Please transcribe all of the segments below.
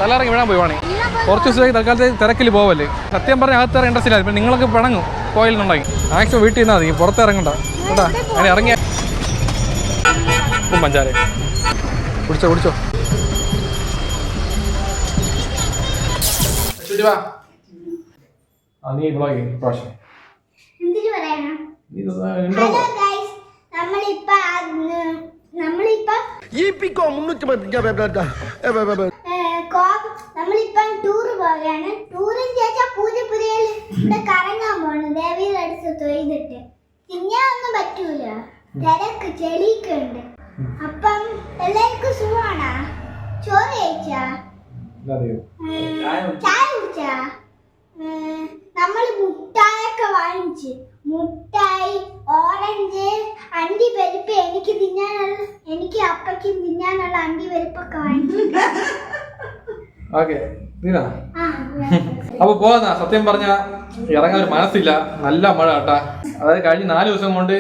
തലയിറങ്ങി വിടാൻ പോയി വേണേ കുറച്ച് ദിവസമായി തൽക്കാലത്തെ തിരക്കിൽ പോവല്ലേ. സത്യം പറഞ്ഞാൽ അകത്ത് ഇൻട്രസ്റ്റ് ഇല്ല. ഇപ്പം നിങ്ങളൊക്കെ പിണങ്ങും പോയില്ലെന്നുണ്ടെങ്കിൽ മാക്സിമം വീട്ടിൽ നിന്നാൽ മതി, പുറത്തിറങ്ങണ്ട കേട്ടാ. അങ്ങനെ ഇറങ്ങിയ പഞ്ചാര കുടിച്ചോ കുടിച്ചോ. നീ ബ്ലോഗ് പ്രാവശ്യം നമ്മളിപ്പം ടൂറ് പോവുകയാണ്. ടൂറിന് ചോദിച്ചാൽ പൂജപ്പുരയിൽ കറങ്ങാൻ പോണ്. ദേവിയുടെ അടുത്ത് തൊഴുതിട്ട് തിന്നാനൊന്നും പറ്റൂല, തിരക്ക് ചെളിയൊക്കെ ഉണ്ട്. അപ്പം എല്ലാവർക്കും സുഖമാണോ? ചോറ് കഴിച്ചാ? ചായ കുടിച്ചാ? നമ്മൾ മുട്ടായൊക്കെ വാങ്ങിച്ച്, മുട്ടായി, ഓറഞ്ച്, അണ്ടി പരിപ്പ്, എനിക്ക് തിന്നാനുള്ള, എനിക്ക് അപ്പയ്ക്കും തിന്നാനുള്ള അണ്ടി പരിപ്പൊക്കെ വാങ്ങിച്ചു. അപ്പൊ പോവാ. സത്യം പറഞ്ഞ ഇറങ്ങാൻ ഒരു മനസ്സില്ല, നല്ല മഴ കേട്ടാ. അതായത് കഴിഞ്ഞ 4 ദിവസം കൊണ്ട്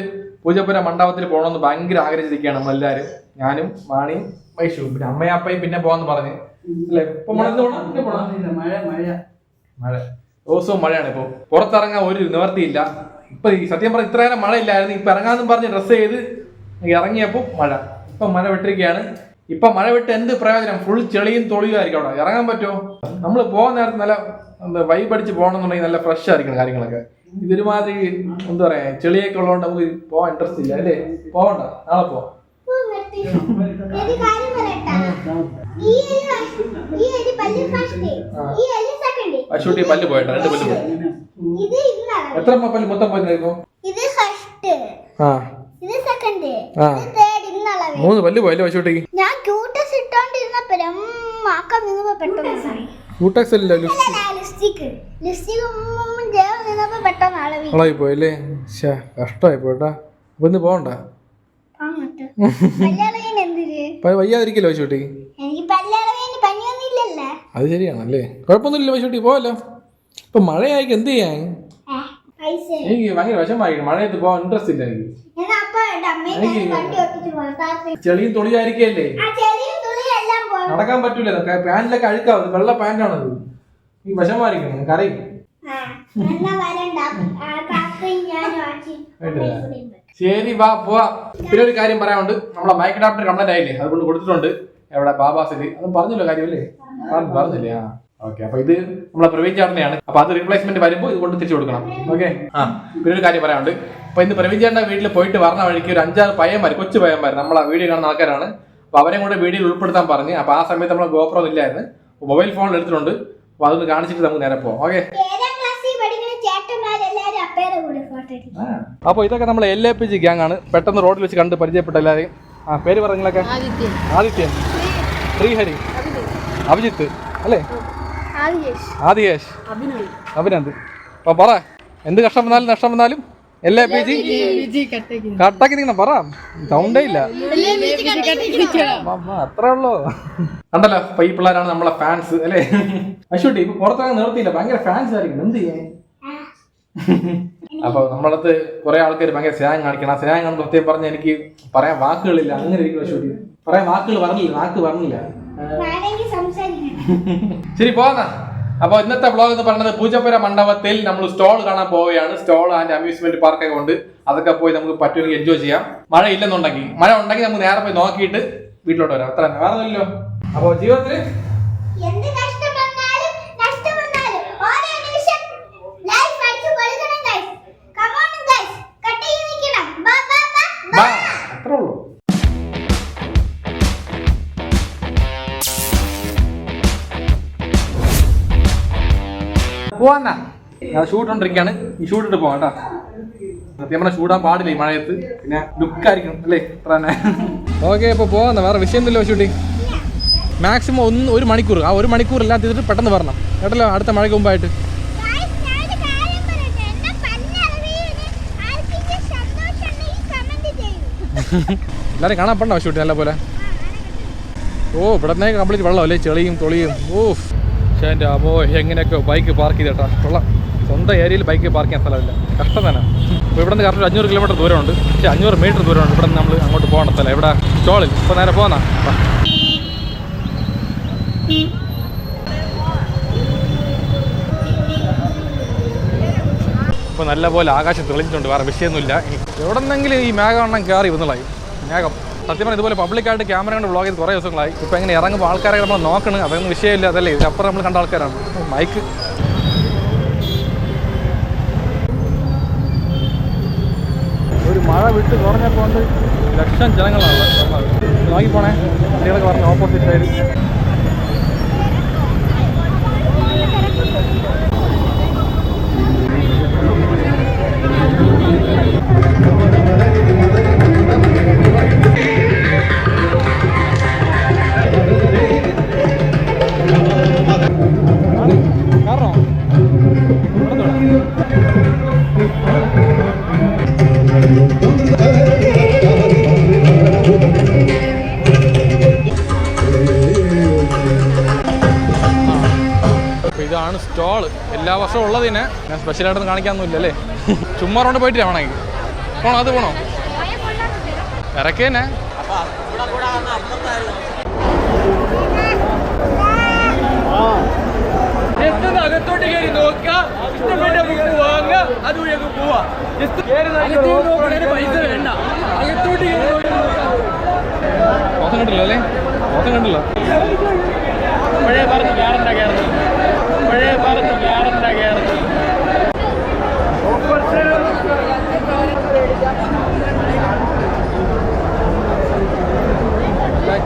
പൂജപ്പുര മണ്ഡപത്തിൽ പോകണമെന്ന് ഭയങ്കര ആഗ്രഹിച്ചിരിക്കുകയാണ് നമ്മളെല്ലാരും. ഞാനും മാണിയും വൈഷു, പിന്നെ അമ്മയും അപ്പയും പിന്നെ പോവാന്ന് പറഞ്ഞ് അല്ലേ. ഇപ്പൊ മഴ ദിവസവും മഴയാണ്. ഇപ്പൊ പുറത്തിറങ്ങാൻ ഒരു നിവർത്തിയില്ല. ഇപ്പൊ സത്യം പറഞ്ഞ ഇത്ര നേരം മഴ ഇല്ലായിരുന്നു. ഇപ്പൊ ഇറങ്ങാന്നും പറഞ്ഞ് ഡ്രസ്സ് ചെയ്ത് ഇറങ്ങിയപ്പോ മഴ. ഇപ്പൊ മഴ വിട്ടിരിക്കുകയാണ്. ഇപ്പൊ മഴ വിട്ട് എന്ത് പ്രയോജനം? ഫുൾ ചെളിയും തൊളിയും ആയിരിക്കും അവിടെ. ഇറങ്ങാൻ പറ്റുമോ? നമ്മൾ പോകുന്ന നേരത്ത് നല്ല വൈബ് അടിച്ച് പോകണമെന്നുണ്ടെങ്കിൽ നല്ല ഫ്രഷ് ആയിരിക്കണം കാര്യങ്ങളൊക്കെ. ഇതൊരുമാതിരി എന്താ പറയാ, ചെളിയൊക്കെ ഉള്ളതുകൊണ്ട് നമുക്ക് പോകാൻ ഇൻട്രസ്റ്റ് ഇല്ല അല്ലേ. പോവണ്ട, നാളെ പോവാം. അശൂട്ടി പല്ല് പോയിട്ടോ, 2 പല്ല് പോയി. എത്ര പല്ല് മൊത്തം പോയിരുന്നു? 3 പല്ല് പോയല്ലേ അശൂട്ടിക്ക്? ഞാൻ ക്യൂട്ടസ് ഇട്ടോണ്ടിരുന്നപ്പോഴും ക്യൂട്ടക്സ് അല്ല ായി പോയല്ലേ. കഷ്ടമായി പോട്ടാ. അപ്പൊ ഇന്ന് പോകണ്ട, വയ്യാതിരിക്കല്ലോ വൈശൂട്ടി. അത് ശരിയാണല്ലേ, കുഴപ്പമൊന്നുമില്ല വൈശൂട്ടി, പോവല്ലോ. ഇപ്പൊ മഴയായിരിക്കും, എന്ത് ചെയ്യാൻ? എനിക്ക് ഭയങ്കര വിഷമായി, മഴയത്ത് പോവാൻ ഇൻട്രസ്റ്റ് ഇല്ല എനിക്ക്. ചെളിയും തുളിയായിരിക്കല്ലേ, നടക്കാൻ പറ്റൂല. പാന്റിലൊക്കെ അഴുക്കാവും, വെള്ള പാന്റാണത്. ഈ വിഷമായിരിക്കണം, കരയും. ശരി, വാ പോവാ. പിന്നെ ഒരു കാര്യം പറയാനുണ്ട്, നമ്മളെ മൈക്ക് അഡാപ്റ്റർ കംപ്ലൈന്റ് ആയില്ലേ, അതുകൊണ്ട് കൊടുത്തിട്ടുണ്ട്. എവിടെ ബാബാസിൽ അതും പറഞ്ഞല്ലോ കാര്യമല്ലേ, പറഞ്ഞില്ലേ? ആ ഓക്കെ. അപ്പൊ ഇത് നമ്മളെ പ്രവീൺ ചേട്ടനെയാണ്. അപ്പൊ അത് റീപ്ലേസ്മെന്റ് വരുമ്പോൾ ഇത് കൊണ്ട് തിരിച്ചു കൊടുക്കണം. ഓക്കെ. പിന്നെ ഒരു കാര്യം പറയാനുണ്ട്. അപ്പൊ ഇന്ന് പ്രവീൺ ചേട്ടന്റെ വീട്ടിൽ പോയിട്ട് പറഞ്ഞ വഴിക്ക് ഒരു 5-6 പയ്യന്മാർ, കൊച്ചു പയ്യന്മാർ, നമ്മളെ വീഡിയോ കാണുന്ന ആൾക്കാരാണ്. അപ്പൊ അവരെയും കൂടെ വീഡിയോയിൽ ഉൾപ്പെടുത്താൻ പറഞ്ഞ്. അപ്പൊ ആ സമയത്ത് നമ്മൾ ഗോപ്രോ ഇല്ലായിരുന്നു, മൊബൈൽ ഫോണിൽ എടുത്തിട്ടുണ്ട്. അപ്പൊ അതൊന്ന് കാണിച്ചിട്ട് നമുക്ക് നേരെ പോവാം. ഓക്കെ. അപ്പൊ ഇതൊക്കെ നമ്മളെ LAPG ഗ്യാങ് ആണ്. പെട്ടെന്ന് റോഡിൽ വെച്ച് കണ്ട് പരിചയപ്പെട്ട എല്ലാവരെയും. പേര് പറഞ്ഞൊക്കെ? ആദിത്യൻ, ശ്രീഹരി, അഭിജിത്ത് അല്ലേ, ആദിയേഷ്, അഭിനന്ദ്. അപ്പൊ പറ, എന്ത് കഷ്ടം വന്നാലും നഷ്ടം വന്നാലും LAPG കട്ടാക്കി നിൽക്കണം. പറ, സൗണ്ടേ ഇല്ല, അത്രേ ഉള്ളൂ. കണ്ടല്ലോ, അപ്പൊ ഈ പിള്ളേരാണ് നമ്മളെ ഫാൻസ് അല്ലേ. അശ്വട്ടി ഇപ്പൊ പുറത്തിറങ്ങാൻ നിർത്തിയില്ല, ഭയങ്കര ഫാൻസ് ആയിരിക്കും. എന്ത് ചെയ്യാൻ? അപ്പൊ നമ്മളടുത്ത് കുറെ ആൾക്കാർ ഭയങ്കര സ്നേഹം കാണിക്കണം. ആ സ്നേഹം കാണുമ്പോൾ സത്യം പറഞ്ഞ എനിക്ക് പറയാൻ വാക്കുകളില്ല. അങ്ങനെ ഇരിക്കും അശ്വട്ടി, പറയാൻ വാക്കുകൾ പറഞ്ഞില്ല, നാക്ക് പറഞ്ഞില്ല. ശരി, പോകാം. അപ്പൊ ഇന്നത്തെ വ്ളോഗ് എന്ന് പറയുന്നത് പൂജപ്പുര മണ്ഡപത്തിൽ നമ്മൾ സ്റ്റോൾ കാണാൻ പോവുകയാണ്. സ്റ്റോൾ ആൻഡ് അമ്യൂസ്മെന്റ് പാർക്കൊക്കെ ഉണ്ട്. അതൊക്കെ പോയി നമുക്ക് പറ്റുമെങ്കിൽ എൻജോയ് ചെയ്യാം. മഴ ഇല്ലെന്നുണ്ടെങ്കിൽ, മഴ ഉണ്ടെങ്കിൽ നമുക്ക് നേരെ പോയി നോക്കിയിട്ട് വീട്ടിലോട്ട് വരാം. അത്ര തന്നെ, വേറെ ഒന്നുമില്ലല്ലോ. അപ്പൊ ജീവിതത്തിൽ അത്രേ ഉള്ളൂ. പോവാന്നാ, ഞാൻ ഷൂട്ടോണ്ടിരിക്കുകയാണ്. ഈ ഷൂട്ടിട്ട് പോവാം കേട്ടോ. സത്യം പറഞ്ഞാൽ ഷൂട്ടാൻ പാടില്ല ഈ മഴയത്ത്, പിന്നെ ലുക്കായിരിക്കും അല്ലേ, അത്ര തന്നെ. ഓക്കെ, അപ്പോൾ പോവാന്ന, വേറെ വിഷയമൊന്നുമില്ല ഷൂട്ടിങ്. മാക്സിമം 1 മണിക്കൂർ, ആ 1 മണിക്കൂർ എല്ലാം ചെയ്തിട്ട് പെട്ടെന്ന് വരണം കേട്ടല്ലോ, അടുത്ത മഴയ്ക്ക് മുമ്പായിട്ട്. എല്ലാവരും കാണാൻ പണ്ടോ ഷൂട്ട് നല്ല പോലെ. ഓ, ഇവിടെ നിന്ന് കംപ്ലീറ്റ് വെള്ളം അല്ലേ, ചെളിയും തൊളിയും. ഓ പക്ഷേ എൻ്റെ അപ്പോ എങ്ങനെയൊക്കെ ബൈക്ക് പാർക്ക് ചെയ്തേട്ടാ. കൊള്ളാം, സ്വന്തം ഏരിയയിൽ ബൈക്ക് പാർക്ക് ചെയ്യാൻ സ്ഥലമില്ല, കഷ്ടം തന്നെ. അപ്പോൾ ഇവിടെ നിന്ന് കറക്റ്റ് 500 കിലോമീറ്റർ ദൂരമുണ്ട്, പക്ഷേ 500 മീറ്റർ ദൂരമുണ്ട് ഇവിടെ നിന്ന് നമ്മൾ അങ്ങോട്ട് പോകണ സ്ഥലം. ഇവിടെ സ്റ്റോളിൽ ഇപ്പോൾ നേരെ പോകാം. നല്ലപോലെ ആകാശം തെളിഞ്ഞിട്ടുണ്ട്, വേറെ വിഷയമൊന്നുമില്ല. എവിടെന്നെങ്കിലും ഈ മേഘമെണ്ണം കയറി വന്നുള്ളായി മേഘം. സത്യം പറഞ്ഞാൽ ഇതുപോലെ പബ്ലിക്കായിട്ട് ക്യാമറ കൊണ്ട് വ്ളോഗ് ചെയ്ത് കുറേ ദിവസങ്ങളായി. ഇപ്പോൾ ഇങ്ങനെ ഇറങ്ങുമ്പോൾ ആൾക്കാരെ നമ്മൾ നോക്കണം, അതൊന്നും വിഷയമില്ല. അതല്ലേ ഇതിനപ്പുറം നമ്മൾ കണ്ട ആൾക്കാരാണ്. മൈക്ക് ഒരു മഴ വിട്ട് കുറഞ്ഞപ്പോൾ കൊണ്ട് ലക്ഷം ജനങ്ങളാണ് നോക്കിപ്പോണേ. കുട്ടികളൊക്കെ പറഞ്ഞ ഓപ്പോസിറ്റ് സൈഡ് ഇതാണ് സ്റ്റോള്. എല്ലാ വർഷവും ഉള്ളതിനെ ഞാൻ സ്പെഷ്യലായിട്ടൊന്നും കാണിക്കാനൊന്നുമില്ല അല്ലേ. ചുമ്മാ കൊണ്ട് പോയിട്ട് വേണമെങ്കിൽ പോണോ, അത് പോണോ ഇറക്കേനെ. അകത്തോട്ട് കയറി നോക്കുക, ഇഷ്ടപ്പെട്ട ബുക്ക് വാങ്ങുക, അതുവഴി അങ്ങ് പോവാ. പൈസ വേണ്ട, അകത്തോട്ട് മോശം കണ്ടില്ല അല്ലേ, മോശം കണ്ടില്ല. പഴയ പറഞ്ഞ് ഗ്യാരണ്ട കയറുന്നു, പഴയ പറഞ്ഞ് ഗ്യാരണ്ട കയറുന്നു.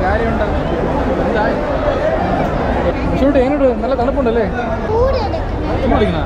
കാര്യമുണ്ട്. ഷൂട്ട് എങ്ങനെയുണ്ട്? നല്ല തണുപ്പുണ്ടല്ലേ? ചൂടിക്കുന്ന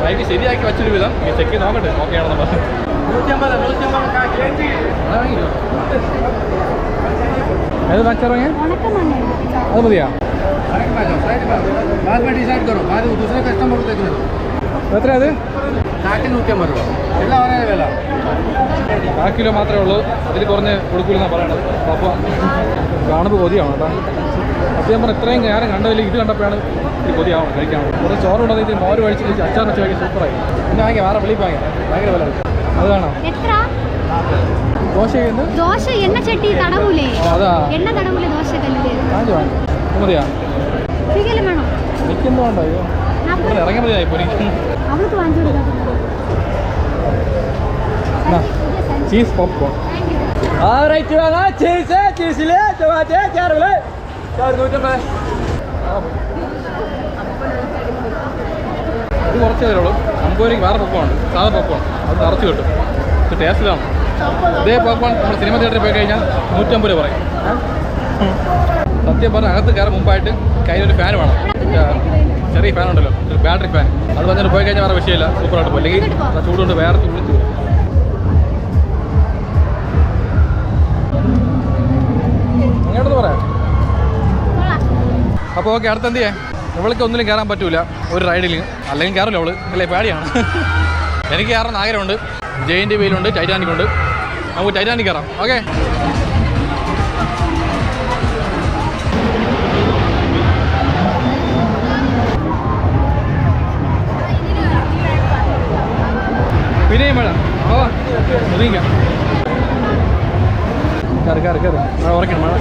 റൈറ്റ് ശരിയാക്കി വച്ചൊരു വിധം ചെക്ക് ചെയ്ത് നോക്കട്ടെ. ഓക്കെ ആണെന്ന് പറഞ്ഞു. ഏത് മാച്ചാ വാങ്ങിയ? അത് മതിയാ? എത്ര അത്? 150 രൂപ. എല്ലാം ഒരേ വില. 4 കിലോ മാത്രമേ ഉള്ളൂ, അതിൽ കുറഞ്ഞ് കൊടുക്കൂലെന്നാണ് പറയണത്. അപ്പോൾ കാണുമ്പോൾ കൊതിയാവണം കേട്ടോ. സത്യം പറഞ്ഞാൽ ഇത്രയും നേരം കണ്ടതിൽ ഇത് കണ്ടപ്പോഴാണ് ഇത് കൊതിയാവണം കഴിക്കാൻ. കുറച്ച് ചോറ് കൊണ്ടത് ഇത് മോര് കഴിച്ചിട്ട് അച്ചാർ വെച്ച് കഴിക്കാൻ സൂപ്പറായി. പിന്നെ വാങ്ങിയ വേറെ വെളിയിൽ വാങ്ങിയ ഭയങ്കര വില. അത് വേണം. ദോശ ദോശ എണ്ണ ചട്ടി തടവൂലേ? അതാ എണ്ണ തടവൂലേ ദോശ കല്ലില്? വാങ്ങി മതിയാ? വേണോ? എനിക്കൊന്നും വേണ്ട. അയ്യോ ഇവിടെ ഇറങ്ങി മതിയായി ഇപ്പോൾ എനിക്ക്. അവൾക്ക് വാങ്ങിച്ചു കൊടുക്കാം. ചീസ് പോപ്കോൺ ഇത് കുറച്ച് തരുള്ളൂ. 50 രൂപയ്ക്ക് വേറെ പോപ്കോൺ, സാധാ പോപ്കോൺ. അത് നിറച്ച് കിട്ടും, പക്ഷെ ടേസ്റ്റിലാണ്. ഇതേ പോപ്കോൺ നമ്മൾ സിനിമ തിയേറ്ററിൽ പോയി കഴിഞ്ഞാൽ 150 രൂപ പറയും. സത്യം പറഞ്ഞാൽ അകത്ത് കയറാൻ മുമ്പായിട്ട് കയ്യിലൊരു ഫാൻ വേണം. ചെറിയ ഫാൻ ഉണ്ടല്ലോ, ഒരു ബാറ്ററി ഫാൻ. അത് വന്നിട്ട് പോയി കഴിഞ്ഞാൽ വേറെ വിഷയമില്ല, സൂപ്പറായിട്ട് പോകും. അല്ലെങ്കിൽ ചൂടുകൊണ്ട് വേറെ വിളിച്ചു പോകും. അങ്ങോട്ടൊന്ന് പറയാം. അപ്പോൾ ഓക്കെ, അടുത്ത് എന്ത് ചെയ്യാം? ഇവൾക്ക് ഒന്നിലും കയറാൻ പറ്റൂല ഒരു റൈഡിൽ, അല്ലെങ്കിൽ കയറില്ല അവള്, അല്ലേ പേടിയാണ്. എനിക്ക് കയറാൻ ആഗ്രഹമുണ്ട്. ജെയിൻ്റ് വീലുണ്ട്, ടൈറ്റാനിക് ഉണ്ട്. നമുക്ക് ടൈറ്റാനിക് കയറാം. ഓക്കെ, പിന്നെയും മഴ. ഓ ഒതുങ്ങിക്കാം. കയറി കയറി കയറി. മഴ ഉറക്കണം, മഴ.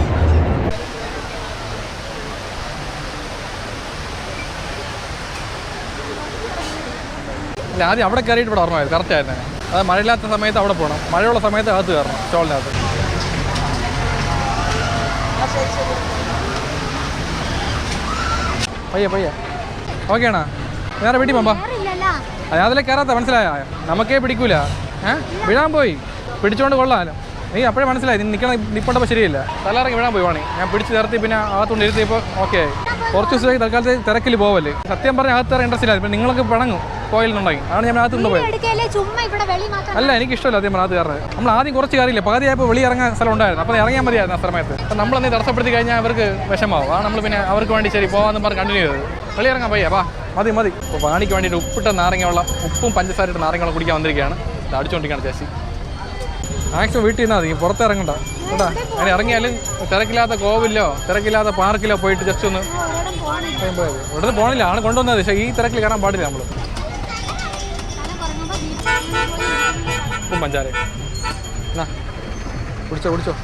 അല്ല, ആദ്യം അവിടെ കയറിയിട്ട് ഇവിടെ ഓർമ്മയായിരുന്നു. കറക്റ്റായിരുന്നു. അത് മഴയില്ലാത്ത സമയത്ത് അവിടെ പോകണം, മഴയുള്ള സമയത്ത് അകത്ത് കയറണം സ്റ്റോളിനകത്ത്. പയ്യെ പയ്യെ. ഓക്കെ ആണോ? നേരെ വീട്ടിൽ പോകാം. അതിലെ കയറാത്ത മനസ്സിലായ? നമുക്കേ പിടിക്കൂല. വീഴാൻ പോയി, പിടിച്ചോണ്ട് കൊള്ളാമല്ലോ. നീ അപ്പോഴേ മനസ്സിലായി നിൽപ്പണ്ടപ്പോൾ ശരിയില്ല. തലയിറങ്ങി വീഴാൻ പോയി വേണേ. ഞാൻ പിടിച്ച് നിർത്തി, പിന്നെ അകത്തുകൊണ്ട് ഇരുത്തിയപ്പോൾ ഓക്കെ ആയി. കുറച്ച് ദിവസമായി തൽക്കാലത്ത് തിരക്കിൽ പോവല്ലേ. സത്യം പറഞ്ഞാൽ അകത്ത് ഇൻട്രസ്റ്റ് ഇല്ല. ഇപ്പം നിങ്ങളൊക്കെ പിണങ്ങും പോയില്ലെന്നുണ്ടെങ്കിൽ. അതാണ് ഞാൻ അകത്ത് കൊണ്ടുപോയത്. അല്ല, എനിക്ക് ഇഷ്ടമല്ല ആദ്യം അകത്ത് കയറുന്നത്. നമ്മൾ ആദ്യം കുറച്ച് കയറിയില്ല, പകുതിയായപ്പോൾ വെളി ഇറങ്ങാൻ സ്ഥലം ഉണ്ടായിരുന്നു. അപ്പോൾ ഇറങ്ങിയാൽ മതിയായിരുന്നു ആ സമയത്ത്. അപ്പം നമ്മളെന്തെങ്കിലും തടസ്സപ്പെടുത്തി കഴിഞ്ഞാൽ അവർക്ക് വിഷമാവും. ആ നമ്മൾ പിന്നെ അവർക്ക് വേണ്ടി ശരി പോകാമെന്ന് പറഞ്ഞ് കണ്ടിന്യൂ ചെയ്തത്. വെളി ഇറങ്ങാൻ പയ്യാ, മതി മതി. ഇപ്പോൾ പാണിക്ക് വേണ്ടിയിട്ട് ഉപ്പിട്ട നാരങ്ങ വെള്ളം, ഉപ്പും പഞ്ചസാരയിട്ട് നാരങ്ങ വെള്ളം കുടിക്കാൻ വന്നിരിക്കുകയാണ്. ഇത് അടിച്ചുകൊണ്ടിരിക്കുകയാണ് ചേച്ചി. മാക്സിമം വീട്ടിൽ നിന്നാൽ മതി, പുറത്തിറങ്ങണ്ട കേട്ടാ. അങ്ങനെ ഇറങ്ങിയാലും തിരക്കില്ലാത്ത കോവിലോ തിരക്കില്ലാത്ത പാർക്കിലോ പോയിട്ട് ജസ്റ്റ് ഒന്ന് പോയത്. ഇവിടുന്ന് പോകണില്ല, ആണ് കൊണ്ടുവന്നത്. പക്ഷേ ഈ തിരക്കിൽ കയറാൻ പാടില്ല നമ്മൾ. ഉപ്പും പഞ്ചാര എന്നാ കുടിച്ചോ കുടിച്ചോ.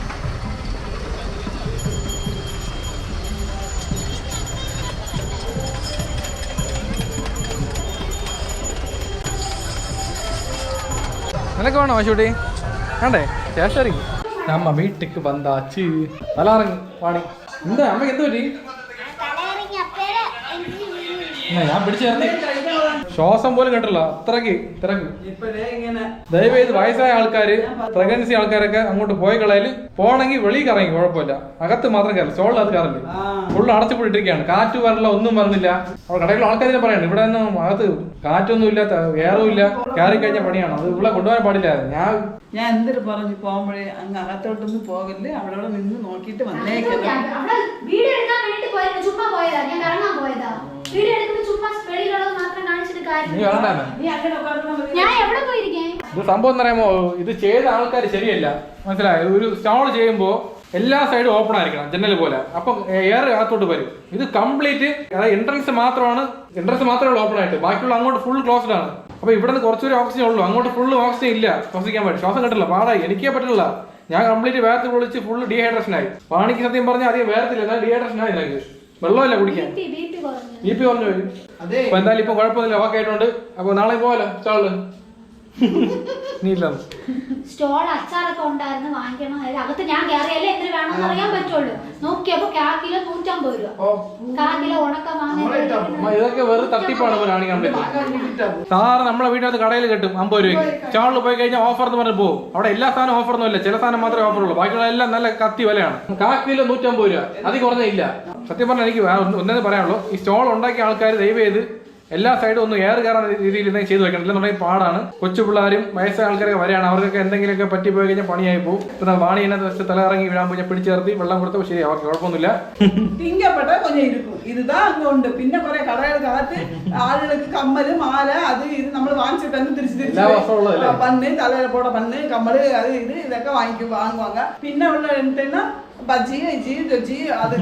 നിനക്ക് വേണോ ആശുട്ടി? വേണ്ടേ? ശേഷം നമ്മ വീട്ടിക്ക് വന്നാച്ച് തലാറങ്ങി പാണി. എന്താ അമ്മക്ക് എന്ത് പറ്റി? ഞാൻ പിടിച്ചു ചേർത്തി ശ്വാസം പോലും കേട്ടില്ല, അത്രക്ക് തിരക്ക്. ദയവേത് വയസ്സായ ആൾക്കാര് പ്രഗ്നൻസി ആൾക്കാരൊക്കെ അങ്ങോട്ട് പോയി കളയല്. പോണെങ്കിൽ വെളിയിൽ കറങ്ങി കുഴപ്പമില്ല, അകത്ത് മാത്രം കയറില്ല. സ്റ്റോളിൽ അത് കയറില്ല, ഫുള്ള് അടച്ചു പോയിട്ടിരിക്കുകയാണ്. കാറ്റ് വരില്ല, ഒന്നും പറഞ്ഞില്ല. അവിടെ കടയിലുള്ള ആൾക്കാരെ പറയണം ഇവിടെ ഒന്നും അകത്ത് കാറ്റൊന്നും ഇല്ല, എയറും ഇല്ല, കയറി കഴിഞ്ഞ പണിയാണ്. അത് ഇവിടെ കൊണ്ടുപോകാൻ പാടില്ല. ഞാൻ എന്തൊരു പറഞ്ഞു പോകുമ്പോഴേ അങ്ങ് അകത്തോട്ടൊന്നും പോകല്ലേ, അവിടെ നിന്ന് നോക്കിയിട്ട് വന്നേക്കണം. ഇത് സംഭവം എന്ന് പറയുമ്പോ ഇത് ചെയ്ത ആൾക്കാർ ശരിയല്ല, മനസ്സിലായോ? ഒരു സ്റ്റോൾ ചെയ്യുമ്പോ എല്ലാ സൈഡും ഓപ്പൺ ആയിരിക്കണം, ജനൽ പോലെ. അപ്പൊ എയർ അകത്തോട്ട് വരും. ഇത് കംപ്ലീറ്റ് എൻട്രൻസ് മാത്രമേ ഓപ്പൺ ആയിട്ട്, ബാക്കിയുള്ള അങ്ങോട്ട് ഫുൾ ക്ലോസ്ഡ് ആണ്. അപ്പൊ ഇവിടെ നിന്ന് കുറച്ചുകൂടി ഓക്സിജൻ ഉള്ളൂ, അങ്ങോട്ട് ഫുള്ള് ഓക്സിജൻ ഇല്ല. ശ്വസിക്കാൻ പറ്റും, ശ്വാസം കിട്ടില്ല, പാടായി. എനിക്കേ പറ്റില്ല. ഞാൻ കംപ്ലീറ്റ് വേർത്ത് പൊളിച്ച് ഫുള്ള് ഡീഹൈഡ്രേഷൻ ആയി. പാണിക്ക് സത്യം പറഞ്ഞാൽ അധികം വേർത്തില്ല, എന്നാൽ ഡീഹൈഡ്രേഷൻ ആയി. എനിക്ക് വെള്ളമില്ല കുടിക്കാൻ, ബി പി കുറഞ്ഞു പോയി. അപ്പൊ എന്തായാലും ഇപ്പൊ കുഴപ്പമൊന്നുമില്ല, ഓക്കെ ആയിട്ടുണ്ട്. അപ്പൊ നാളെ പോവല്ലോ സ്റ്റാളില്. സ്റ്റോൾ അച്ചാറൊക്കെ ഉണ്ടായിരുന്നു, വാങ്ങിക്കണം. അകത്ത് ഞാൻ കയറിയല്ലേ എത്ര വേണമെന്ന് അറിയാൻ പറ്റുള്ളൂ. നോക്കിയപ്പോ 1/4 കിലോ 150 രൂപ, 1/4 കിലോ ഉണക്ക മാങ്ങ. ഇതൊക്കെ വെറും തട്ടിപ്പാണ് കാണിക്കാൻ പറ്റുന്നത്. സാറ് നമ്മളെ വീട്ടിനകത്ത് കടയിൽ കിട്ടും 50 രൂപയ്ക്ക്. സ്റ്റാളിൽ പോയി കഴിഞ്ഞാൽ ഓഫർ എന്ന് പറഞ്ഞ് പോകും. അവിടെ എല്ലാ സാധനം ഓഫറൊന്നും ഇല്ല, ചില സാധനം മാത്രമേ ഓഫർ ഉള്ളൂ. ബാക്കിയുള്ള എല്ലാം നല്ല കത്തി വിലയാണ്. 1/4 കിലോ 150 രൂപ, അതിൽ കുറഞ്ഞില്ല. സത്യം പറഞ്ഞാൽ എനിക്ക് ഒന്നേ പറയാനുള്ളൂ, ഈ സ്റ്റോൾ ഉണ്ടാക്കിയ ആൾക്കാർ ദയവ് ചെയ്ത് എല്ലാ സൈഡും ഒന്ന് എയർ കയറാൻ രീതിയിൽ എന്തെങ്കിലും ചെയ്ത് വെക്കണം. ഇല്ലെന്നുണ്ടെങ്കിൽ പാടാണ്. കൊച്ചു പിള്ളേരും വയസ്സായ ആൾക്കാരൊക്കെ വരെയാണ്, അവർക്കൊക്കെ എന്തെങ്കിലുമൊക്കെ പറ്റി പോയി കഴിഞ്ഞാൽ പണിയായി പോകും. ഇപ്പൊ വാണിയെന്നെ വെച്ച് തല ഇറങ്ങി വീഴാൻ പോയി പിടിച്ചു ചേർത്തി വെള്ളം കൊടുത്തപ്പോൾ ശരി, അവർക്ക് കുഴപ്പമൊന്നുമില്ല. തിങ്കപ്പെട്ട കൊഞ്ചം ഇരിക്കും. ഇതുதான் அங்க ഉണ്ട്. പിന്നെ കുറെ കടകൾക്കകത്ത് ആളുകൾക്ക് കമ്മല് മാല അത് ഇത് നമ്മൾ വാങ്ങിച്ചിട്ട് തിരിച്ചു പണ്ണ്, തലയിൽ പോട പണ്ണ്, കമ്മല്, അത് ഇത് ഇതൊക്കെ വാങ്ങുവാங்க. പിന്നെ ഉള്ള എന്തെന്നാ ബജ്ജി ജി അത്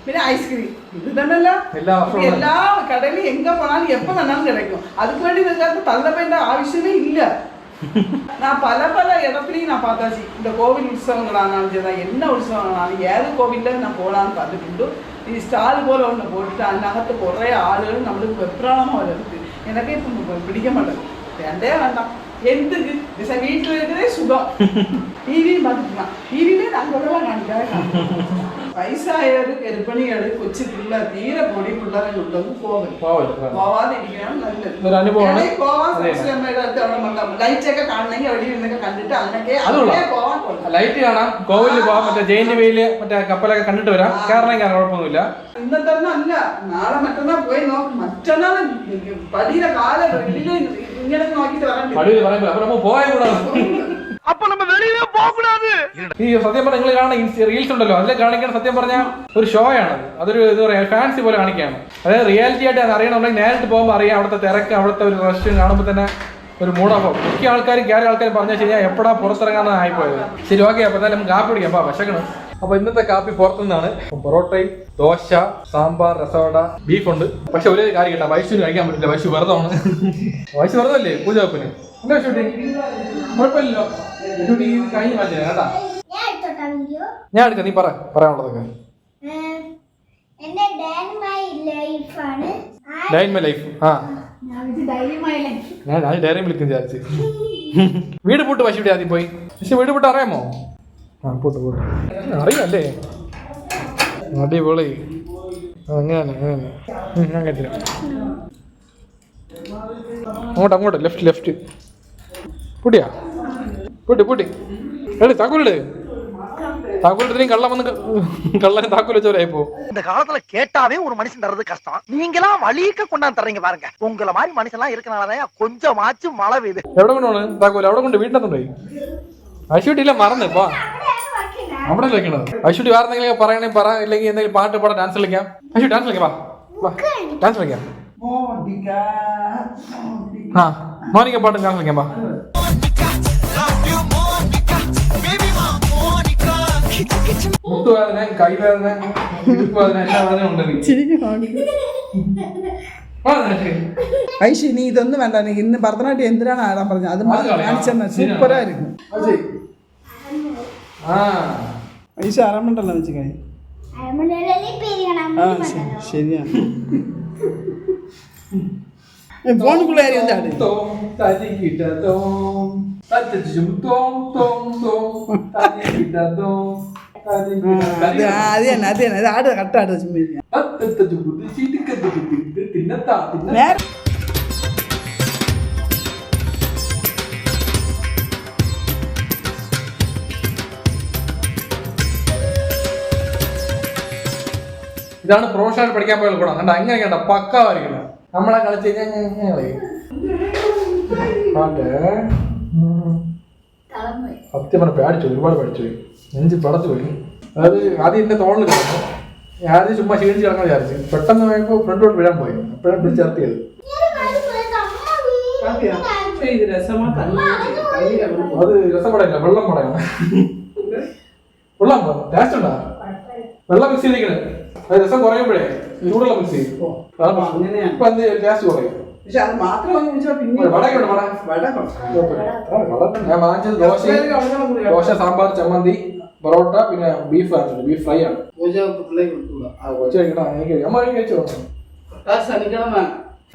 പിന്നെ ഐസ്ക്രീം. ഇത് തന്നെയല്ല എല്ലാ കടയിലും എങ്ക പോണാലും എപ്പോ വേണാലും கிடைக்கும். அதுக்கு வேண்டி இதுக்காக தள்ள வேண்டிய ஆவசியமே இல்ல. நான் பல இடத்துலையும் நான் பார்த்தாச்சு. இந்த கோவில் உற்சவங்களானாலும் சரி, என்ன உற்சவங்களானாலும் ஏது கோவில்ல நான் போகலான்னு பார்த்துட்டு ഈ സ്റ്റാൾ പോലെ ഒന്ന് പോയിട്ട് അതിനകത്ത് കുറേ ആളുകൾ നമ്മൾക്ക് വെപ്രാളമോ വരുന്നത്. എനിക്ക് ഇപ്പം പിടിക്കാൻ പറ്റില്ല, വേണ്ടേ വേണ്ട. എന്തുക്ക് വീട്ടിൽ இருக்கிறதே சுகம். டிவியும் பார்த்துக்கலாம், டிவியிலே நான் കുറവാ കാണിക്കാതെ. വയസ്സായവര് ഗർഭിണികള് കൊച്ചു പിള്ളേർ തീരെ പൊടി പിള്ളേരെ കൊണ്ടൊന്നും പോവാതിരിക്കണം നല്ലത്. ലൈറ്റൊക്കെ കാണണമെങ്കിൽ അവിടെ ഇരുന്നൊക്കെ കണ്ടിട്ട് അതിനൊക്കെ പോവാൻ. ലൈറ്റ് കാണാം, കോവിലിൽ പോവാം, മറ്റേ ജെയിന്റ് വെയില് മറ്റേ കപ്പലൊക്കെ കണ്ടിട്ട് വരാം. കാരണം കുഴപ്പമൊന്നുമില്ല. ഇന്നത്തെ അല്ല, നാളെ മറ്റന്നാൾ പോയി നോക്കും. മറ്റന്നാൾ പടിയുടെ കാലം ഇങ്ങനെ നോക്കിട്ട് വരാൻ പോയാൽ കൂടാതെ. ഈ സത്യം പറഞ്ഞ നിങ്ങൾ കാണുന്ന റീൽസ് ഉണ്ടല്ലോ, അതിൽ കാണിക്കാൻ സത്യം പറഞ്ഞാൽ ഒരു ഷോ ആണ്. അതൊരു എന്താ പറയാ, ഫാൻസി പോലെ കാണിക്കുകയാണ്. അതായത് റിയാലിറ്റി ആയിട്ട് അറിയണമെന്നുണ്ടെങ്കിൽ നേരിട്ട് പോകുമ്പോൾ അറിയാം. അവിടുത്തെ തിരക്ക്, അവിടുത്തെ ഒരു റഷ് കാണുമ്പോൾ തന്നെ ഒരു മൂടോഫാവും. മിക്ക ആൾക്കാരും കയറിയ ആൾക്കാർ പറഞ്ഞാൽ ശരിയാ എപ്പോഴാ പുറത്തിറങ്ങാന്ന് ആയിപ്പോയത്. ശരി, ഓക്കെ. അപ്പൊ എന്തായാലും നമുക്ക് കാപ്പി കുടിക്കാം, വിശക്കണം. അപ്പൊ ഇന്നത്തെ കാപ്പി പുറത്തുനിന്നാണ്. പൊറോട്ടയും ദോശ, സാമ്പാർ, രസവട, ബീഫ് ഉണ്ട്. പക്ഷെ ഒരു കാര്യം കേട്ടോ, വൈശുവിന് കഴിക്കാൻ പറ്റില്ല. വൈശു വെറുതാണ്. വൈശു വെറുതല്ലേ പൂജാപ്പിന്? എന്താ വൈശുട്ടി? കുഴപ്പമില്ലല്ലോ. കഴിഞ്ഞ് മാറ്റി കേട്ടാ. ഞാൻ എടുക്കാം, നീ പറയാനുള്ളതൊക്കെ. Dine my life. ഞാൻ ഡയറി വിളിക്കും വിചാരിച്ച്. വീട് പൂട്ട് വൈശുട്ടി ആദ്യം പോയി. പക്ഷെ വീട് പൂട്ട് അറിയാമോ? പൂട്ട് അറിയാല്ലേ? അടിപൊളി. അങ്ങനെ ഞാൻ കേട്ടില്ല. അങ്ങോട്ട് ലെഫ്റ്റ് പൂട്ടിയാ? പൂട്ടി എടി താക്കോലിട്. தாக்கூலத்திலையும் கள்ள வந்து கள்ளன் தாக்கூல வச்சவராய் போ. இந்த காலத்துல கேட்டாவே ஒரு மனுஷன் தர்றது கஷ்டம். நீங்களாம் வலிக்க கொண்டாந்து தர்றீங்க பாருங்க. உங்கள மாதிரி மனுஷன்லாம் இருக்கனாலதான் கொஞ்சமாச்சும் மழை பெய்யுது. എവിടെ കൊണ്ടാണ് താക്കോല? അവിടെ കൊണ്ട് വീട്ടിനകത്തുണ്ടായി. ഐശ്വട്ടിയില്ല മറന്നിപ്പാ. അവിടെ വെക്കണത്. ഐശ്വട്ടി വേറെ എന്തെങ്കിലും പറയണേ പറ, ഇല്ലെങ്കിൽ എന്തെങ്കിലും പാട്ട് പാടാൻ ഡാൻസ് കളിക്കാം. ഐശ്വട്ടി ഡാൻസ് കളിക്കാം, ഡാൻസ് കളിക്കാം. മോനിക്ക പാട്ട് ഡാൻസ് കളിക്കാം. മുട്ടുവേദന കൈവേദന ഇടുപ്പ് വേദന എല്ലാ വേദന ഉണ്ട് ഐഷി നീ ഇതൊന്നും വേണ്ട നീ ഇന്ന് ഭരതനാട്യം എന്തിനാണ് ആടാൻ പറഞ്ഞത് അത് കാണിച്ചെന്ന സൂപ്പറായിരിക്കും ഐഷ അരമണ്ടല്ലോ വെച്ച് കാര്യം ശരിയാണ് ഫോണിക്കുള്ള കാര്യം എന്താണ് അത് തന്നെ അത് ആട് കട്ടാട് ചുമ്മാ ഇതാണ് പ്രൊഫഷണൽ പഠിക്കാൻ പോയാൽ കൂടാ കണ്ട അങ്ങനെ കണ്ട പക്കാ വരയ്ക്കണ്ട നമ്മളെ കളിച്ച് കഴിഞ്ഞാൽ സത്യം പറഞ്ഞ പേടിച്ചു ഒരുപാട് പേടിച്ചു പോയി നെഞ്ച് പടച്ചു പോയി അതായത് ആദ്യം എന്റെ തോളിൽ കിടന്നു ആദ്യം ചുമ്മാ ക്ഷീണിച്ച് കിടക്കാൻ വിചാരിച്ചു പെട്ടെന്ന് പോയപ്പോ ഫ്രണ്ടോട്ട് വീഴാൻ പോയി അപ്പോഴാണ് പിടിച്ചിറത്തിയത് അത് രസപ്പെടില്ല വെള്ളം പടയാണ് വെള്ളം ടേസ്റ്റ് ഉണ്ടാ വെള്ളം മിക്സ് ചെയ്തിരിക്കണേ അത് രസം കുറയുമ്പോഴേ ചൂടുള്ള മിക്സ് ചെയ്യും ഇപ്പൊ എന്ത് ടേസ്റ്റ് കുറയും പക്ഷെ അത് മാത്രമേ പിന്നെ ഞാൻ വാങ്ങിച്ചത് ദോശ സാമ്പാർ ചമ്മന്തി പൊറോട്ട പിന്നെ ബീഫ് ആണ് ബീഫ് ഫ്രൈ ആണ് കൊച്ചു കഴിക്കണം എനിക്ക് അമ്മ കഴിച്ചോ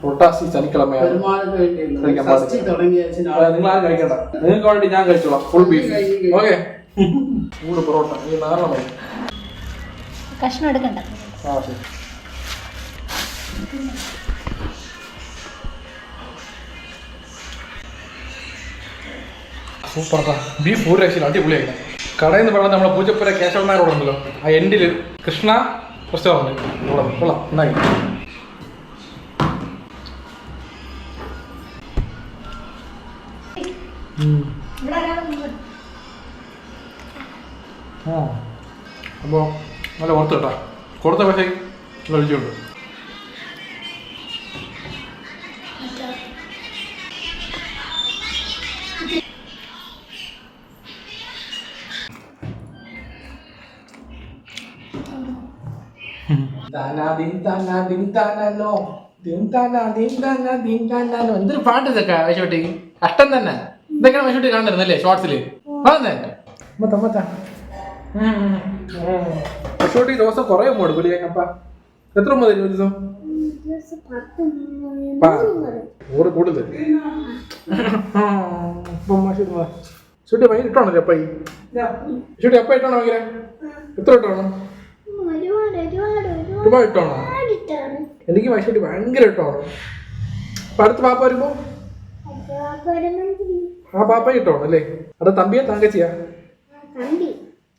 പൊട്ടാസി ശനിക്കിഴമ നിങ്ങൾ ആരും കഴിക്കണ്ട നിങ്ങൾക്ക് വേണ്ടി ഞാൻ കഴിച്ചോളാം ഫുൾ ബീഫ് ഓക്കെ ചൂട് പൊറോട്ട ഈ നാരണം മതി കഷ്ണം എടുക്കണ്ട ആ ശരി സൂപ്പർ ബീഫ് ഒരു രക്ഷയില്ല അടിപൊളിയായിട്ട് കടയിൽ നിന്ന് പറഞ്ഞാൽ നമ്മളെ പൂജപ്പുര കേശവനാരോട് ഉണ്ടല്ലോ ആ എൻഡിൽ കൃഷ്ണ റെസ്റ്റോറൻറ്റ് കൊള്ളാം നന്നായി ആ അപ്പോൾ നല്ല ഓർത്ത് കേട്ടോ കൊടുത്ത പൈസ കഴിച്ചുകൊണ്ട് എന്തൊരു പാട്ട് ഇതൊക്കെ വൈശോട്ടി കഷ്ടം തന്നെ ഇതൊക്കെയാണ് വൈശോട്ടി കാണുന്നിരുന്നല്ലേ ഷോർട്സില് വൈശോട്ടി ദിവസം കുറെ കൊടുക്കൂലേ അപ്പ എത്ര തരും ഒരു ദിവസം 100 കൂടുതൽ ഷൂട്ടി ഭയങ്കര ഇട്ടാണല്ലേ അപ്പായി ഷൂട്ടി അപ്പ ഇട്ടാണോ ഭയങ്കര എത്ര ഇട്ടാണോ ഒരുപാട് ഇട്ടാണോ എനിക്ക് വൈശോട്ടി ഭയങ്കര ഇട്ടാണോ അപ്പൊ അടുത്ത പാപ്പ വരുമ്പോ ആ പാപ്പ ഇട്ടാണോ അല്ലേ അത് തമ്പിയെ തങ്കച്ചിയാ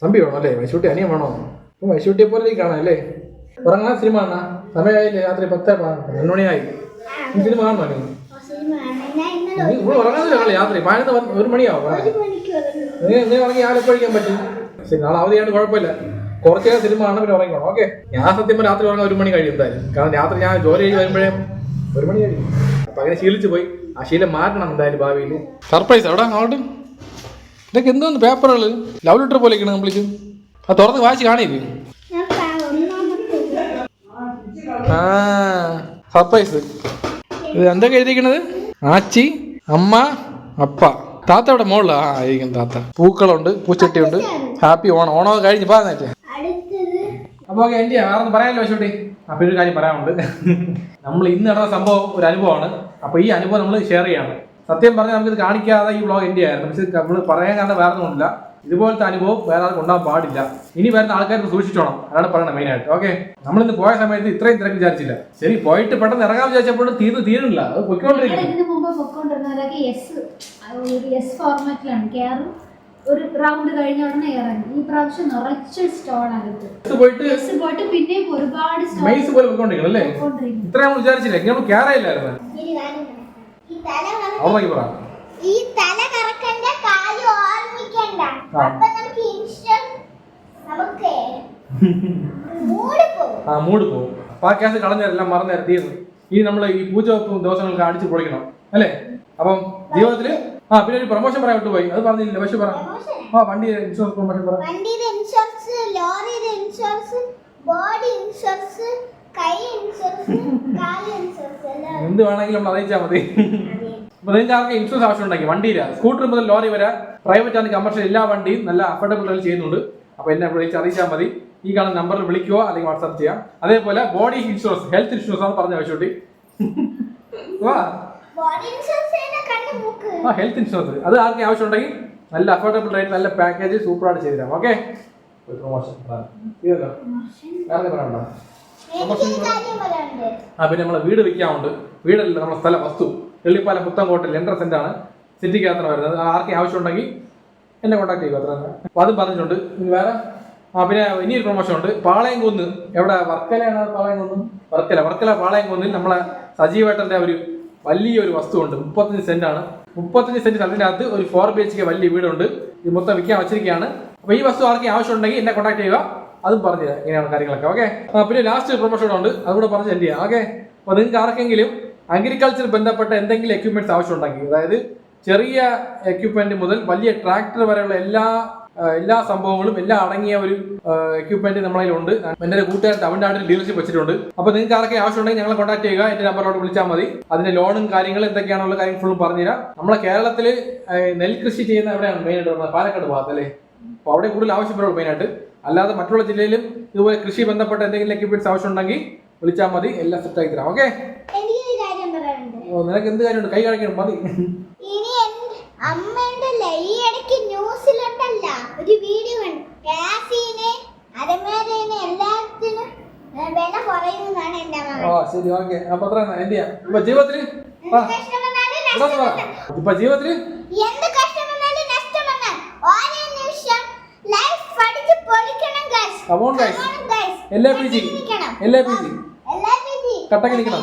തമ്പി വേണോ അല്ലേ വൈശോട്ടി അനിയൻ വേണോ അപ്പൊ വൈശോട്ടിയെ പോലെ കാണാം അല്ലേ ഉറങ്ങാൻ സിനിമ കാണാ സമയമായില്ലേ രാത്രി 10 മണിയായി സിനിമ കാണണോ നീ ഇവിടെ ഉറങ്ങാന്നില്ല കളി രാത്രി 1 മണിയാവും നീ ഉറങ്ങി ആലപ്പഴിക്കാൻ പറ്റും ശരി നാളെ അവധിയാണ്ട് കുഴപ്പമില്ല കുറച്ച് നേരം സിനിമ കാണാൻ പിന്നെ ഉറങ്ങിക്കോണം ഓക്കെ ഞാൻ സത്യം രാത്രി ഉറങ്ങാൻ 1 മണി കഴിയും എന്തായാലും കാരണം രാത്രി ഞാൻ ജോലി കഴിഞ്ഞ് വരുമ്പോഴേ 1 മണി കഴിയും അപ്പൊ അങ്ങനെ ശീലിച്ചു പോയി ആ ശീലം മാറ്റണം എന്തായാലും ഭാവിയിൽ സർപ്രൈസ് എവിടെ അങ്ങോട്ട് ഇതൊക്കെ എന്തോന്ന് പേപ്പറുകൾ ലവ് ലെറ്റർ പോലെ കംപ്ലീറ്റ് അത് തുറന്ന് വായിച്ച് കാണിയില്ലേ ആ സർപ്രൈസ് ഇത് എന്തൊക്കെ എഴുതിയിരിക്കണത് ആച്ചി അമ്മ അപ്പ താത്ത ഇവിടെ മുകളിൽ ആ ആയിരിക്കും താത്ത പൂക്കളുണ്ട് പൂച്ചട്ടിയുണ്ട് ഹാപ്പി ഓണം ഓണം കഴിഞ്ഞ് പറഞ്ഞേ അപ്പൊ ഓക്കെ എൻ്റെ വേറെ പറയാനല്ലോ വശോട്ടി അപ്പൊ ഒരു കാര്യം പറയാനുണ്ട് നമ്മൾ ഇന്ന് നടന്ന സംഭവം ഒരു അനുഭവമാണ് അപ്പൊ ഈ അനുഭവം നമ്മൾ ഷെയർ ചെയ്യാണ് സത്യം പറഞ്ഞാൽ നമുക്കിത് കാണിക്കാതെ ഈ വ്ളോഗ് എൻ്റെ ആയിരുന്നു പക്ഷെ നമ്മൾ പറയാൻ കാരണം വേറെ ഒന്നുമില്ല ഇതുപോലത്തെ അനുഭവം വേറെ ആൾക്ക് ഉണ്ടാകാൻ പാടില്ല ഇനി വരുന്ന ആൾക്കാർക്ക് സൂക്ഷിച്ചോണം അതാണ് പറയണത് മെയിനായിട്ട് ഓക്കെ നമ്മളിന്ന് പോയ സമയത്ത് ഇത്രയും തിരക്ക് വിചാരിച്ചില്ല ശരി പോയിട്ട് പെട്ടെന്ന് ഇറങ്ങാൻ വിചാരിച്ചപ്പോഴും തീരുന്നില്ല അത് പൊയ്ക്കൊണ്ടിരിക്കുന്നു ഒരു റൗണ്ട് കഴിഞ്ഞ ഉടനെ ഇറങ്ങി ഈ പ്രാവശ്യം നിറച്ച് സ്റ്റോളാണ് പോയിട്ട് പിന്നെ ഒരുപാട് മൈസ് പോലെ പോയിക്കൊണ്ടിരിക്കണല്ലേ ഇത്രയും നമ്മൾ വിചാരിച്ചില്ല എങ്ങനെ കേറായില്ലായിരുന്നു ഈ തല കറക്കണ്ട കാര്യം ഓർമ്മിക്കണ്ട അപ്പൊ നമുക്ക് നമുക്ക് മൂട് പോകും അപ്പൊ ആ കേസ് കളഞ്ഞെല്ലാം മറന്നു തീർന്നു ഇനി നമ്മൾ ഈ പൂജ ദിവസങ്ങൾക്ക് അടിച്ചു പൊളിക്കണം അല്ലേ അപ്പം ജീവിതത്തില് പിന്നെ ഒരു പ്രൊമോഷൻ പറയാൻ വിട്ടുപോയി, അത് പറഞ്ഞില്ല. പക്ഷെ പറ. വണ്ടി ഇൻഷുറൻസ് പ്രൊമോഷൻ പറ. വണ്ടിയുടെ ഇൻഷുറൻസ്, ലോറിയുടെ ഇൻഷുറൻസ്, ബോഡി ഇൻഷുറൻസ്, കൈ ഇൻഷുറൻസ്, കാല് ഇൻഷുറൻസ് എല്ലാം എന്ത് വേണമെങ്കിലും നമ്മൾ അറിയിച്ചാൽ മതി. അപ്പൊ നിങ്ങൾക്ക് ആർക്ക് ഇൻഷുറൻസ് ആവശ്യം ഉണ്ടെങ്കിൽ വണ്ടിയില്ല, സ്കൂട്ടർ മുതൽ ലോറി വരെ പ്രൈവറ്റ് ആൻഡ് കമേഴ്ഷ്യൽ എല്ലാ വണ്ടിയും നല്ല അഫോർഡബിൾ റേറ്റിൽ ചെയ്യുന്നുണ്ട്. അപ്പൊ എന്നെ വിളിച്ച് അറിയിച്ചാൽ മതി. ഈ കാണുന്ന നമ്പറിൽ വിളിക്കുക അല്ലെങ്കിൽ വാട്സാപ്പ് ചെയ്യാം. അതേപോലെ ബോഡി ഇൻഷുറൻസ്, ഹെൽത്ത് ഇൻഷുറൻസ് ആണ് പറഞ്ഞ ആവശ്യമുണ്ട്. ബോഡി ഇൻഷുറൻസ് കണ്ണു മൂക്ക് ഹെൽത്ത് ഇൻഷുറൻസ് അത് ആർക്ക് ആവശ്യം ഉണ്ടെങ്കിൽ നല്ല അഫോർഡബിൾ റേറ്റ്, നല്ല പാക്കേജ് സൂപ്പറായിട്ട് ചെയ്തുതരാം. ഓക്കെ, പ്രൊമോഷൻ ഇതല്ലോ വേറെ പറയണ്ടോ? എനിക്കൊരു കാര്യം പറയാനുണ്ട്. പിന്നെ നമ്മളെ വീട് വിൽക്കാറുണ്ട്. വീടല്ല, നമ്മുടെ സ്ഥലം, വസ്തു വെള്ളിപ്പാലം പുത്തൻകോട്ടിൽ 2 സെന്റാണ്, സിറ്റിക്കകത്താണ് വരുന്നത്. ആർക്കും ആവശ്യം ഉണ്ടെങ്കിൽ എന്നെ കോൺടാക്ട് ചെയ്യുക. അത്ര തന്നെ. അപ്പോൾ അതും പറഞ്ഞിട്ടുണ്ട്. ഇനി വേറെ പിന്നെ ഇനിയൊരു പ്രൊമോഷൻ ഉണ്ട്. പാളയംകുന്ന്, എവിടെ വർക്കലയാണ്? പാളയംകുന്ന്, വർക്കല പാളയംകുന്നിൽ നമ്മളെ സജീവേട്ടൻ്റെ ഒരു വലിയൊരു വസ്തുവുണ്ട്. 35 സെന്റാണ്. 35 സെന്റ് സ്ഥലത്തിനകത്ത് ഒരു 4 BHK വലിയ വീടുണ്ട്. ഇത് മൊത്തം വിൽക്കാൻ വെച്ചിരിക്കുകയാണ്. അപ്പോൾ ഈ വസ്തു ആർക്കും ആവശ്യം ഉണ്ടെങ്കിൽ എന്നെ കോൺടാക്ട് ചെയ്യുക. അതും പറഞ്ഞു തരാം ഇങ്ങനെയാണ് കാര്യങ്ങളൊക്കെ. ഓക്കെ, പിന്നെ ലാസ്റ്റ് പ്രൊമോഷൻ ഉണ്ട്, അതുകൂടെ പറഞ്ഞ് സെൻഡ് ചെയ്യാം. ഓക്കെ, അപ്പോൾ നിങ്ങൾക്ക് ആർക്കെങ്കിലും അഗ്രികൾച്ചർ ബന്ധപ്പെട്ട എന്തെങ്കിലും എക്യുപ്മെന്റ്സ് ആവശ്യം ഉണ്ടെങ്കിൽ, അതായത് ചെറിയ എക്യുപ്മെന്റ് മുതൽ വലിയ ട്രാക്ടർ വരെയുള്ള എല്ലാ സംഭവങ്ങളും എല്ലാം അടങ്ങിയ ഒരു എക്യുപ്മെന്റ് നമ്മളതിലുണ്ട്. എൻ്റെ ഒരു കൂട്ടുകാരൻ തമിഴ്നാട്ടിൽ ഡീലർഷിപ്പ് വെച്ചിട്ടുണ്ട്. അപ്പോൾ നിങ്ങൾക്ക് ആർക്കെ ആവശ്യമുണ്ടെങ്കിൽ ഞങ്ങളെ കോൺടാക്ട് ചെയ്യുക. എൻ്റെ നമ്പറിലോട്ട് വിളിച്ചാൽ മതി. അതിന്റെ ലോണും കാര്യങ്ങളും എന്തൊക്കെയാണുള്ള കാര്യം ഫുള്ളും പറഞ്ഞുതരാം. നമ്മളെ കേരളത്തിൽ നെൽകൃഷി ചെയ്യുന്ന എവിടെയാണ് മെയിനായിട്ട് പറഞ്ഞത്? പാലക്കാട് ഭാഗത്ത് അല്ലേ? അപ്പോൾ അവിടെ കൂടുതൽ ആവശ്യപ്പെടുള്ളൂ മെയിനായിട്ട്. അല്ലാതെ മറ്റുള്ള ജില്ലയിലും ഇതുപോലെ കൃഷി ബന്ധപ്പെട്ട എന്തെങ്കിലും എക്യുപ്മെന്റ്സ് ആവശ്യമുണ്ടെങ്കിൽ വിളിച്ചാൽ മതി, എല്ലാം സെറ്റ് ആക്കി തരാം. ഓക്കെ, എനിക്കൊരു കാര്യം പറയാനുണ്ട്. നിനക്ക് എന്ത് കാര്യമുണ്ട്? കൈ കാണിക്കണം മതി. ഇനി അമ്മയുണ്ടല്ലേ, ഈ ഇടയ്ക്ക് ന്യൂസിലുണ്ടല്ല ഒരു വീഡിയോ കണ്ടു. ഗ്യാസിന്, അരമേരന് എല്ലാത്തിനും വില കുറയുന്നതാണ് എന്റെ മകൻ. ശരി, ഓക്കെ. അപ്പൊ അത്ര എന്ത് ഇപ്പൊ ജീവിതത്തില് ഇപ്പൊ ജീവിതത്തില് എന്ത് കഷ്ടം വന്നാലും നഷ്ടം വന്നാൽ ഓരോ നിമിഷം ലൈഫ് പഠിച്ച് പൊളിക്കണം ഗൈസ്. LPG കട്ടക്ക് നിൽക്കണം.